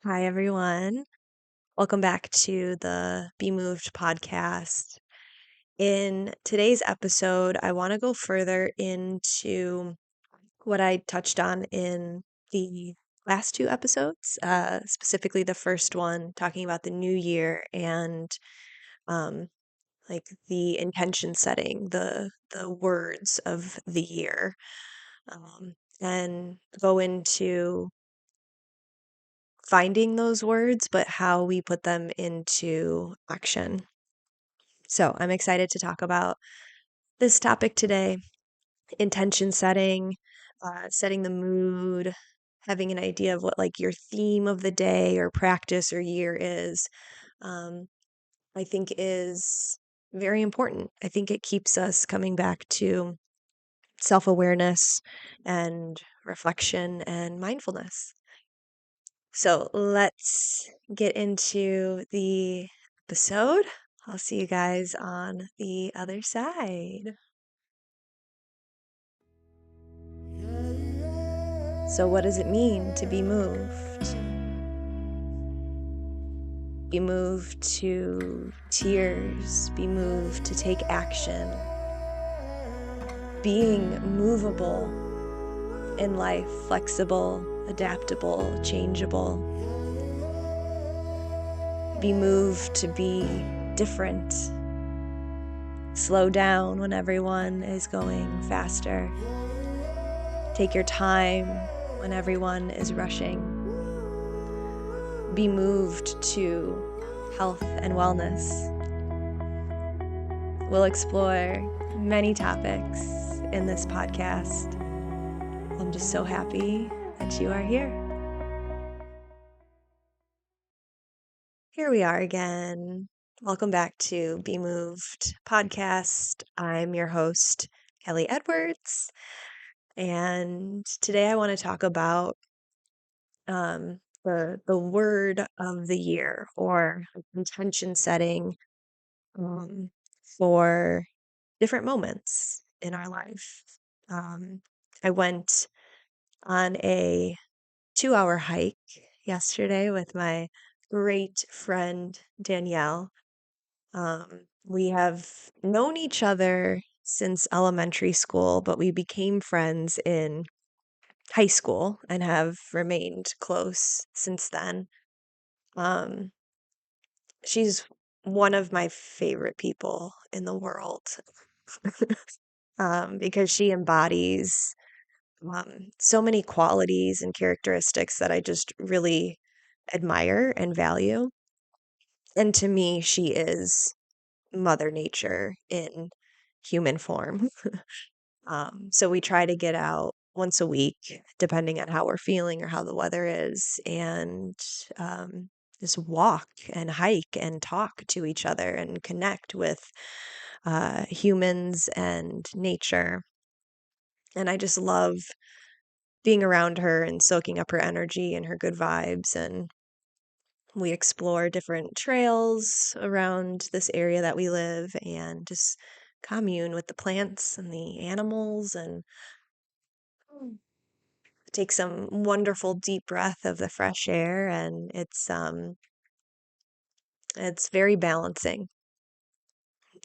Hi, everyone. Welcome back to the Be Moved podcast. In today's episode, I want to go further into what I touched on in the last two episodes, specifically the first one talking about the new year and um, like the intention setting, the words of the year, and go into finding those words, but how we put them into action. So I'm excited to talk about this topic today: intention setting, setting the mood, having an idea of what like your theme of the day or practice or year is. Um, I think is very important. I think it keeps us coming back to self-awareness and reflection and mindfulness. So let's get into the episode. I'll see you guys on the other side. So, what does it mean to be moved? Be moved to tears, be moved to take action. Being movable in life, flexible, adaptable, changeable. Be moved to be different. Slow down when everyone is going faster. Take your time when everyone is rushing. Be moved to health and wellness. We'll explore many topics in this podcast. I'm just so happy that you are here. Here we are again. Welcome back to Be Moved podcast. I'm your host, Kelly Edwards, and today I want to talk about the word of the year, or intention setting um, for different moments in our life. Um, I went on a 2-hour hike yesterday with my great friend Danielle. We have known each other since elementary school, but we became friends in high school and have remained close since then. Um, she's one of my favorite people in the world because she embodies so many qualities and characteristics that I just really admire and value. And to me, she is Mother Nature in human form. So we try to get out once a week, depending on how we're feeling or how the weather is, and um, just walk and hike and talk to each other and connect with humans and nature. And I just love being around her and soaking up her energy and her good vibes. And we explore different trails around this area that we live and just commune with the plants and the animals and take some wonderful deep breath of the fresh air. And it's very balancing.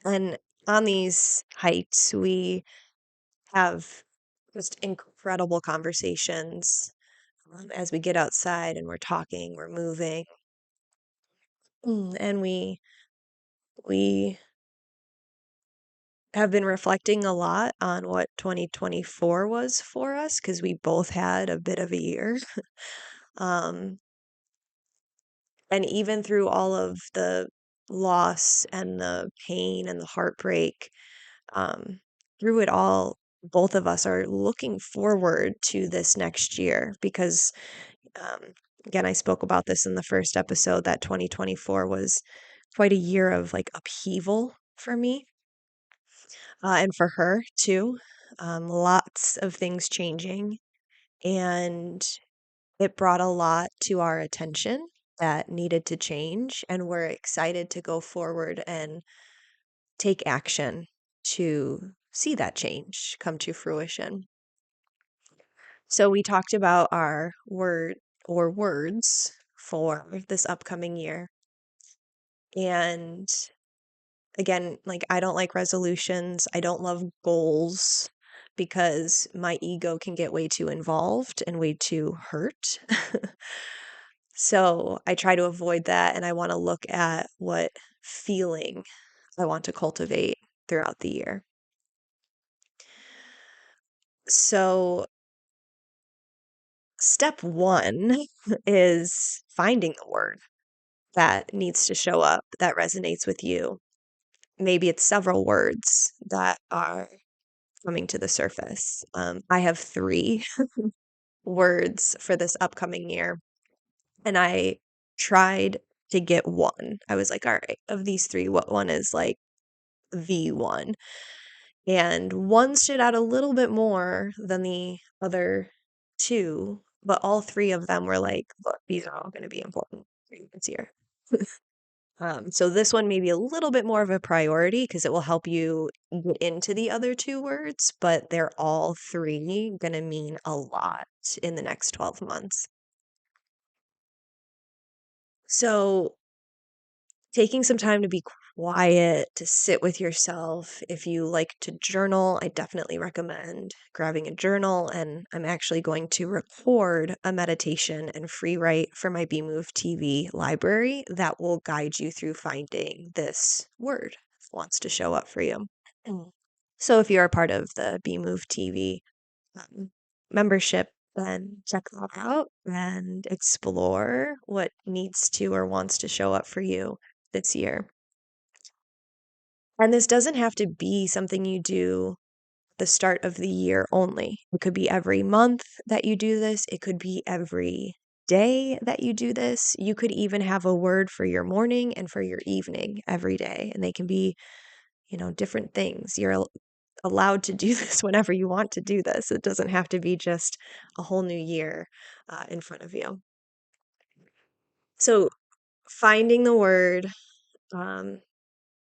And on these hikes we have just incredible conversations as we get outside and we're talking, we're moving. And we have been reflecting a lot on what 2024 was for us because we both had a bit of a year. Um, and even through all of the loss and the pain and the heartbreak, um, through it all, both of us are looking forward to this next year because, um, again, I spoke about this in the first episode that 2024 was quite a year of like upheaval for me and for her too. Lots of things changing, and it brought a lot to our attention that needed to change. And we're excited to go forward and take action to see that change come to fruition. So we talked about our word or words for this upcoming year. And again, like I don't like resolutions. I don't love goals because my ego can get way too involved and way too hurt. So I try to avoid that and I want to look at what feeling I want to cultivate throughout the year. So step one is finding the word that needs to show up that resonates with you. Maybe it's several words that are coming to the surface. I have three words for this upcoming year, and I tried to get one. I was like, all right, of these three, what one is like the one? And one stood out a little bit more than the other two, but all three of them were like, look, these are all going to be important for you this year. So this one may be a little bit more of a priority because it will help you get into the other two words, but they're all three going to mean a lot in the next 12 months. So taking some time to be quiet, to sit with yourself. If you like to journal, I definitely recommend grabbing a journal. And I'm actually going to record a meditation and free write for my Bemoove TV library that will guide you through finding this word that wants to show up for you. So if you're a part of the Bemoove TV membership, then check that out and explore what needs to or wants to show up for you this year. And this doesn't have to be something you do the start of the year only. It could be every month that you do this. It could be every day that you do this. You could even have a word for your morning and for your evening every day. And they can be, different things. You're allowed to do this whenever you want to do this. It doesn't have to be just a whole new year in front of you. So finding the word um,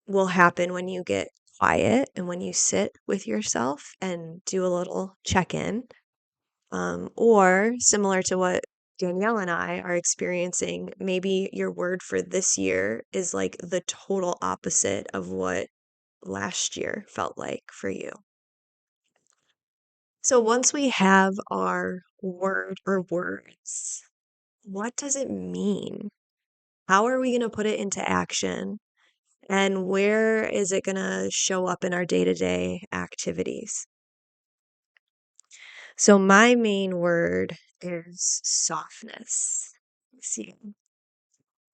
will happen when you get quiet and when you sit with yourself and do a little check in. Or similar to what Danielle and I are experiencing, maybe your word for this year is like the total opposite of what last year felt like for you. So once we have our word or words, what does it mean? How are we going to put it into action? And where is it going to show up in our day-to-day activities? So my main word is softness. See.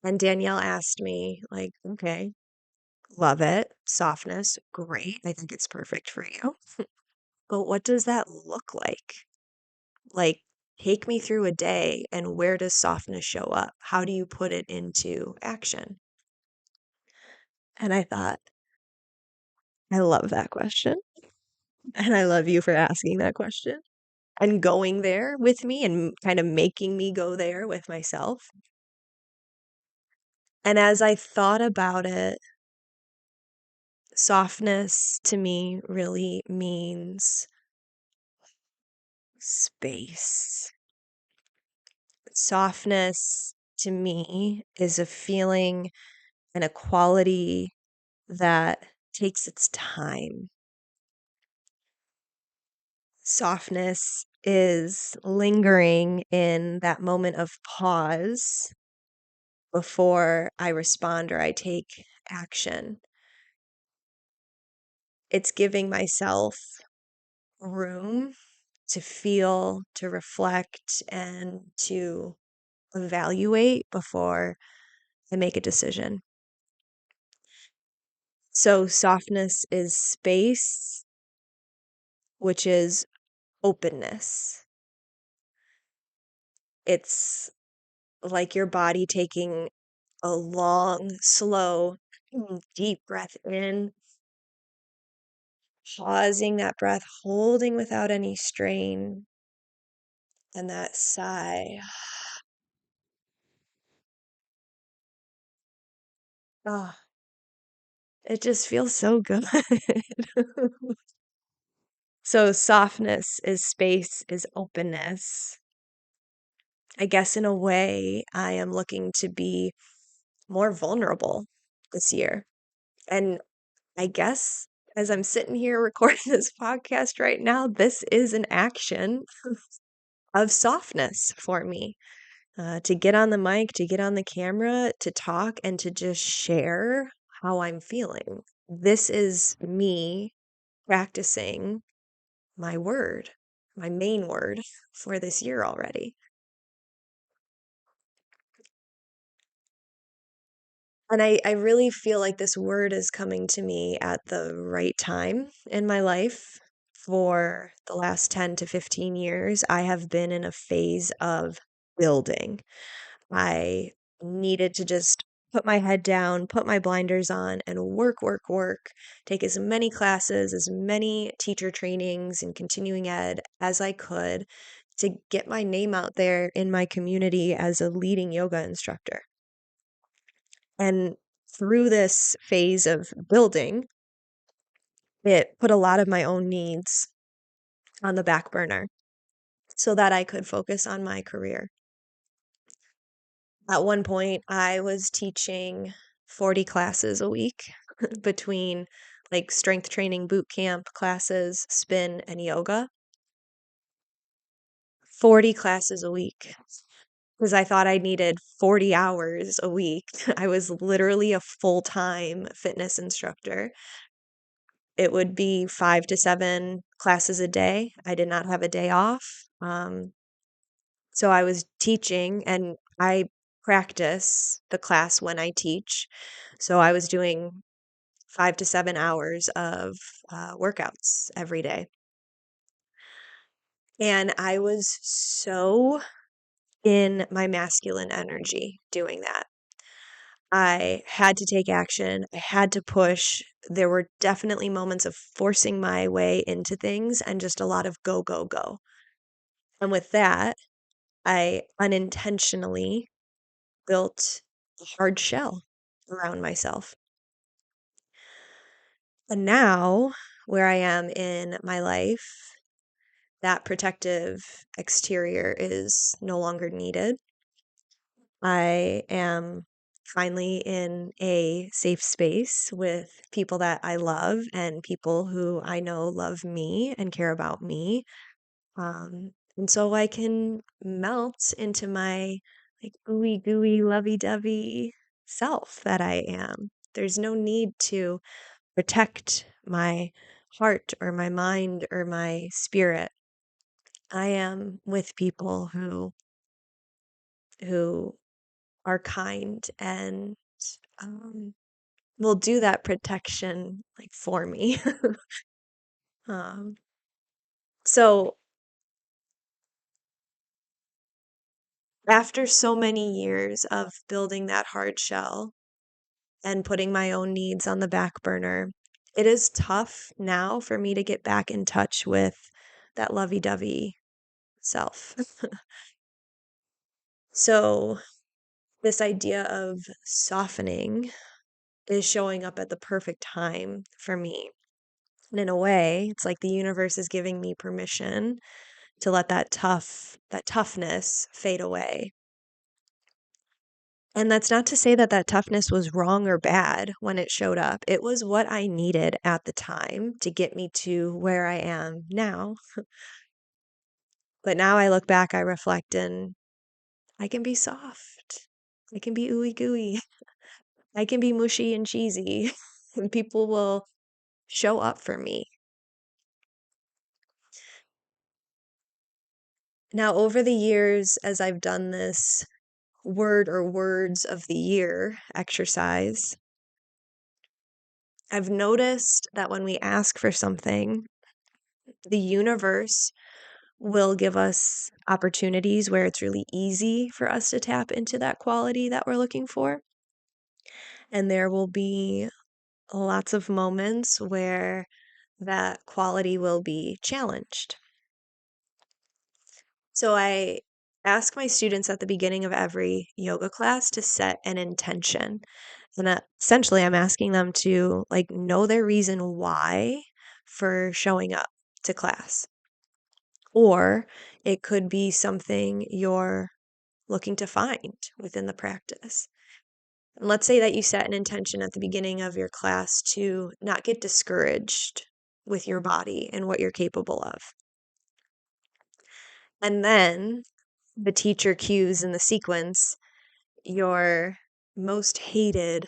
And Danielle asked me, like, okay, love it. Softness, great. I think it's perfect for you. But what does that look like? Like, take me through a day and where does softness show up? How do you put it into action? And I thought, I love that question. And I love you for asking that question and going there with me and kind of making me go there with myself. And as I thought about it, softness to me really means space. Softness to me is a feeling and a quality that takes its time. Softness is lingering in that moment of pause before I respond or I take action. It's giving myself room to feel, to reflect, and to evaluate before I make a decision. So, softness is space, which is openness. It's like your body taking a long, slow, deep breath in, pausing that breath, holding without any strain, and that sigh. Ah, it just feels so good. So, softness is space, is openness. I guess in a way, I am looking to be more vulnerable this year. And I guess as I'm sitting here recording this podcast right now, this is an action of softness for me. To get on the mic, to get on the camera, to talk, and to just share how I'm feeling. This is me practicing my word, my main word for this year already. And I really feel like this word is coming to me at the right time in my life. For the last 10 to 15 years, I have been in a phase of building. I needed to just put my head down, put my blinders on, and work, work, work, take as many classes, as many teacher trainings and continuing ed as I could to get my name out there in my community as a leading yoga instructor. And through this phase of building, it put a lot of my own needs on the back burner so that I could focus on my career. At one point, I was teaching 40 classes a week between like strength training boot camp classes, spin, and yoga. 40 classes a week because I thought I needed 40 hours a week. I was literally a full-time fitness instructor. It would be 5 to 7 classes a day. I did not have a day off. So I was teaching and I practice the class when I teach. So I was doing 5 to 7 hours of workouts every day. And I was so in my masculine energy doing that. I had to take action. I had to push. There were definitely moments of forcing my way into things and just a lot of go, go, go. And with that, I unintentionally built a hard shell around myself. And now, where I am in my life, that protective exterior is no longer needed. I am finally in a safe space with people that I love and people who I know love me and care about me. And so I can melt into my like ooey gooey, lovey dovey self that I am. There's no need to protect my heart or my mind or my spirit. I am with people who are kind and um, will do that protection like for me. um, so after so many years of building that hard shell and putting my own needs on the back burner, it is tough now for me to get back in touch with that lovey-dovey self. So this idea of softening is showing up at the perfect time for me. And in a way, it's like the universe is giving me permission to let that toughness fade away. And that's not to say that that toughness was wrong or bad when it showed up. It was what I needed at the time to get me to where I am now. But now I look back, I reflect, and I can be soft. I can be ooey gooey. I can be mushy and cheesy. And people will show up for me. Now, over the years, as I've done this word or words of the year exercise, I've noticed that when we ask for something, the universe will give us opportunities where it's really easy for us to tap into that quality that we're looking for. And there will be lots of moments where that quality will be challenged. So I ask my students at the beginning of every yoga class to set an intention. And essentially, I'm asking them to like know their reason why for showing up to class. Or it could be something you're looking to find within the practice. And let's say that you set an intention at the beginning of your class to not get discouraged with your body and what you're capable of. And then the teacher cues in the sequence your most hated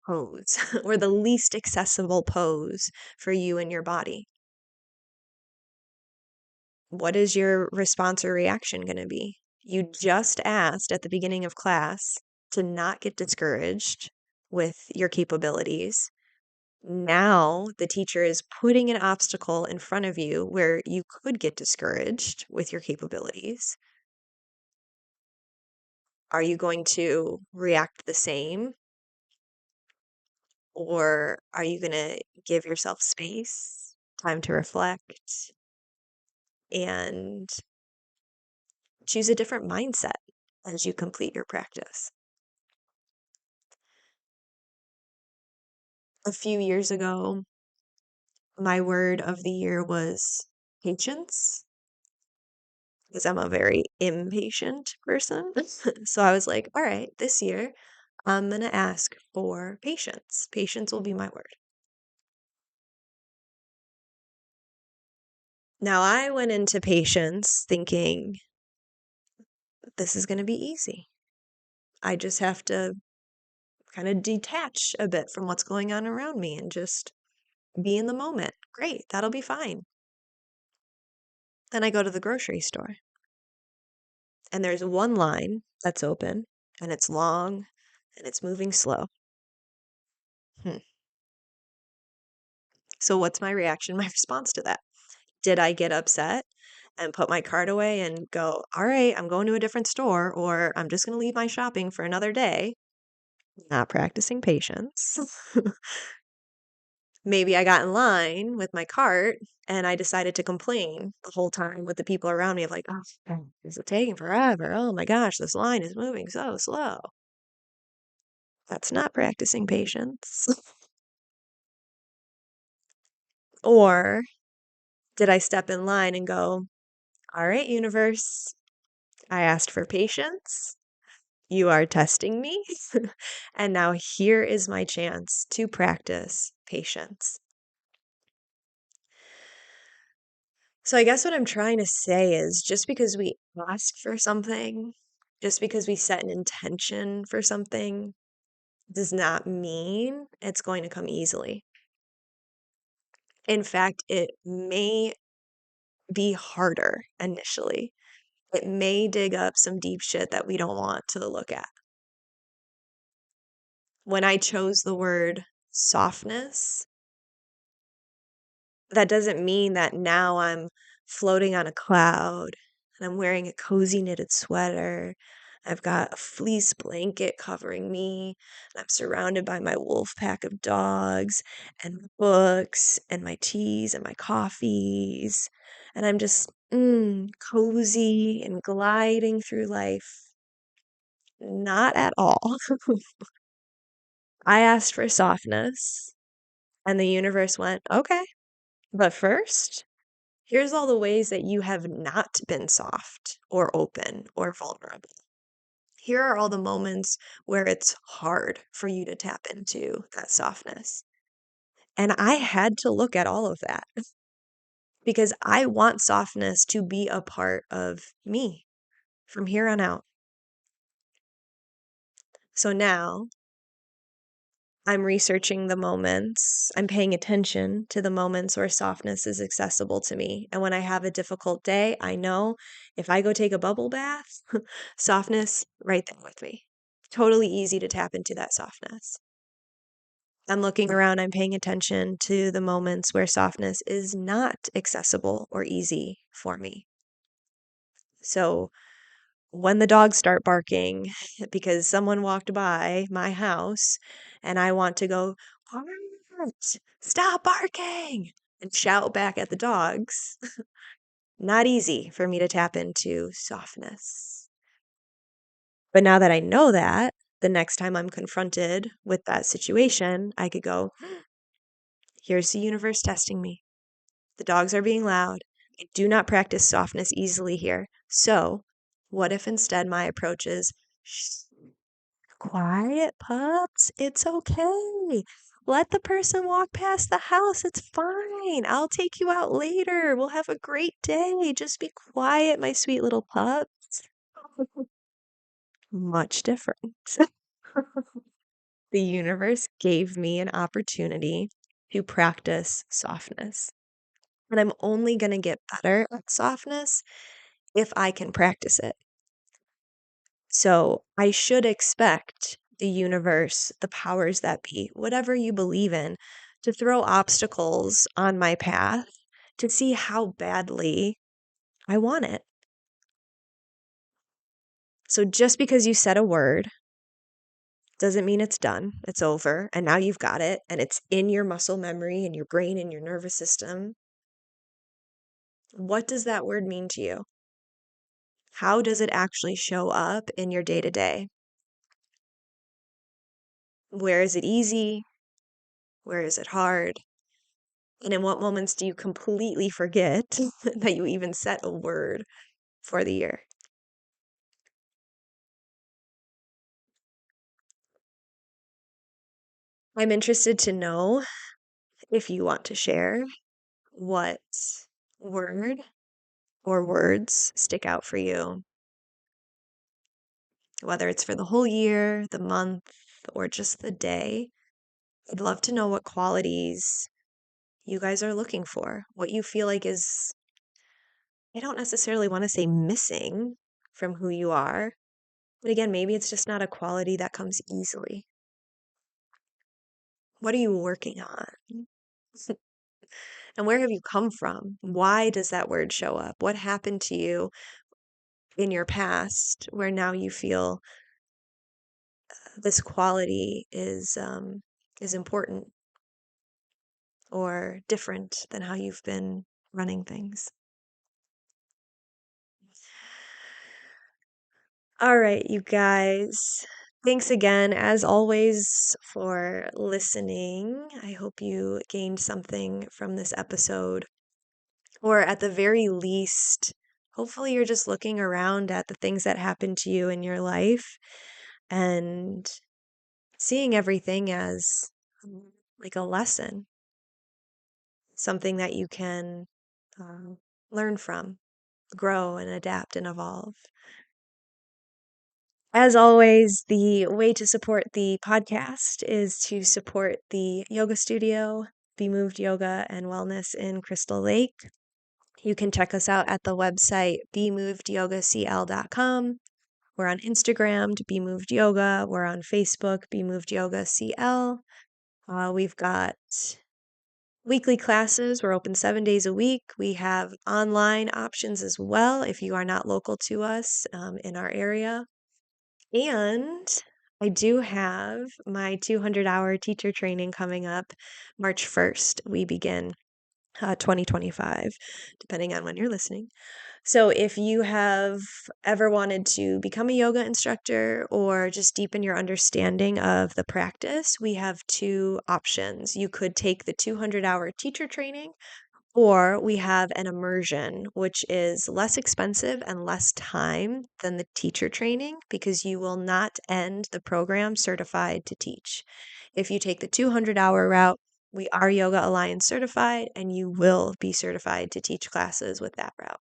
pose or the least accessible pose for you and your body. What is your response or reaction going to be? You just asked at the beginning of class to not get discouraged with your capabilities. Now the teacher is putting an obstacle in front of you where you could get discouraged with your capabilities. Are you going to react the same? Or are you going to give yourself space, time to reflect, and choose a different mindset as you complete your practice? A few years ago, my word of the year was patience because I'm a very impatient person. So I was like, all right, this year I'm going to ask for patience. Patience will be my word. Now, I went into patience thinking this is going to be easy. I just have to kind of detach a bit from what's going on around me and just be in the moment. Great, that'll be fine. Then I go to the grocery store and there's one line that's open and it's long and it's moving slow. Hmm. So, what's my reaction, my response to that? Did I get upset and put my cart away and go, all right, I'm going to a different store, or I'm just going to leave my shopping for another day? Not practicing patience. Maybe I got in line with my cart and I decided to complain the whole time with the people around me of like, oh, is it taking forever? Oh my gosh, this line is moving so slow. That's not practicing patience. Or did I step in line and go, all right, universe, I asked for patience. You are testing me. And now here is my chance to practice patience. So I guess what I'm trying to say is just because we ask for something, just because we set an intention for something, does not mean it's going to come easily. In fact, it may be harder initially. It may dig up some deep shit that we don't want to look at. When I chose the word softness, that doesn't mean that now I'm floating on a cloud and I'm wearing a cozy knitted sweater. I've got a fleece blanket covering me, and I'm surrounded by my wolf pack of dogs and books and my teas and my coffees. And I'm just cozy and gliding through life. Not at all. I asked for softness, and the universe went, okay, but first, here's all the ways that you have not been soft or open or vulnerable. Here are all the moments where it's hard for you to tap into that softness. And I had to look at all of that because I want softness to be a part of me from here on out. So now I'm researching the moments, I'm paying attention to the moments where softness is accessible to me. And when I have a difficult day, I know if I go take a bubble bath, softness right there with me. Totally easy to tap into that softness. I'm looking around, I'm paying attention to the moments where softness is not accessible or easy for me. So when the dogs start barking because someone walked by my house and I want to go, "Quiet, stop barking," and shout back at the dogs, not easy for me to tap into softness. But now that I know that, the next time I'm confronted with that situation, I could go, here's the universe testing me. The dogs are being loud. I do not practice softness easily here. So What if instead my approach is, shh, quiet, pups, it's okay. Let the person walk past the house. It's fine. I'll take you out later. We'll have a great day. Just be quiet, my sweet little pups. Much different. The universe gave me an opportunity to practice softness. And I'm only going to get better at softness if I can practice it. So I should expect the universe, the powers that be, whatever you believe in, to throw obstacles on my path to see how badly I want it. So just because you said a word doesn't mean it's done. It's over. And now you've got it. And it's in your muscle memory and your brain and your nervous system. What does that word mean to you? How does it actually show up in your day to day? Where is it easy? Where is it hard? And in what moments do you completely forget that you even set a word for the year? I'm interested to know if you want to share what word or words stick out for you, whether it's for the whole year, the month, or just the day. I'd love to know what qualities you guys are looking for, what you feel like is, I don't necessarily want to say missing from who you are, but again, maybe it's just not a quality that comes easily. What are you working on? And where have you come from? Why does that word show up? What happened to you in your past where now you feel this quality is important or different than how you've been running things? All right, you guys. Thanks again, as always, for listening. I hope you gained something from this episode, or at the very least, hopefully, you're just looking around at the things that happen to you in your life and seeing everything as like a lesson, something that you can learn from, grow and adapt and evolve. As always, the way to support the podcast is to support the yoga studio, Bemoved Yoga and Wellness in Crystal Lake. You can check us out at the website bemovedyogacl.com. We're on Instagram, Bemoved Yoga. We're on Facebook, Bemoved Yoga CL. We've got weekly classes. We're open 7 days a week. We have online options as well if you are not local to us in our area. And I do have my 200-hour teacher training coming up March 1st. We begin 2025, depending on when you're listening. So if you have ever wanted to become a yoga instructor or just deepen your understanding of the practice, we have two options. You could take the 200-hour teacher training, or we have an immersion, which is less expensive and less time than the teacher training because you will not end the program certified to teach. If you take the 200-hour route, we are Yoga Alliance certified, and you will be certified to teach classes with that route.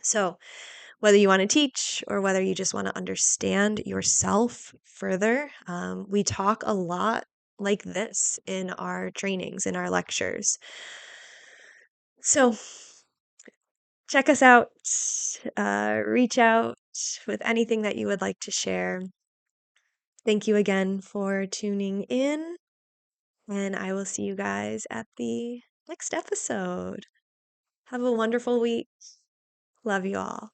So, whether you want to teach or whether you just want to understand yourself further, we talk a lot like this in our trainings, in our lectures. So, check us out. Reach out with anything that you would like to share. Thank you again for tuning in, and I will see you guys at the next episode. Have a wonderful week. Love you all.